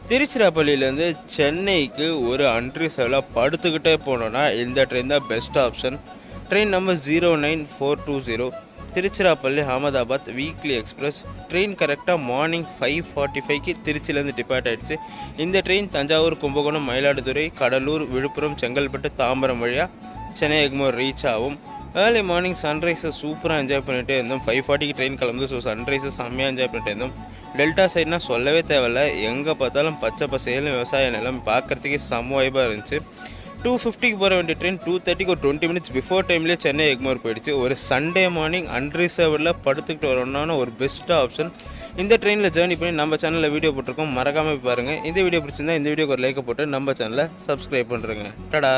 திருச்சிராப்பள்ளியிலேருந்து சென்னைக்கு ஒரு அன்ரிசர்வ்டில் படுத்துக்கிட்டே போனோன்னா இந்த ட்ரெயின் தான் best option. Train number 09420 Tiruchirappalli Ahmedabad weekly express. Train கரெக்டாக மார்னிங் 5:45க்கு திருச்சியிலேருந்து டிபார்ட் ஆகிடுச்சு. இந்த ட்ரெயின் தஞ்சாவூர், கும்பகோணம், மயிலாடுதுறை, கடலூர், விழுப்புரம், செங்கல்பட்டு, தாம்பரம் வழியாக சென்னை எக்மோர் ரீச் ஆகும். ஏர்லி மார்னிங் சன்ரைஸை சூப்பராக என்ஜாய் பண்ணிகிட்டே இருந்தோம். 5:40க்கு ட்ரெயின் கிளம்புது. ஸோ சன்ரைஸை செம்மையாக என்ஜாய் பண்ணிட்டு இருந்தோம். டெல்டா சைட்னா சொல்லவே தேவையில்ல, எங்கே பார்த்தாலும் பச்சை பசேல்னு விவசாய நிலம் பார்க்குறதுக்கே செம்ம வைபாக இருந்துச்சு. 2:50க்கு போகிற வேண்டிய ட்ரெயின் 2:30க்கு ஒரு 20 மினிட்ஸ் பிஃபோர் டைம்லேயே சென்னை எக்மோர் போயிடுச்சு. ஒரு சண்டே மார்னிங் அன்ரிசர்வ்டில் படுத்துக்கிட்டு வரணும்னா ஒரு பெஸ்ட்டாக ஆப்ஷன். இந்த ட்ரெயினில் ஜேர்னி பண்ணி நம்ம சேனலில் வீடியோ போட்டிருக்கோம், மறக்காமல் பாருங்கள். இந்த வீடியோ பிடிச்சிருந்தா இந்த வீடியோக்கு ஒரு லைக்கை போட்டு நம்ம சேனலை சப்ஸ்கிரைப் பண்ணுறேங்க. டடா.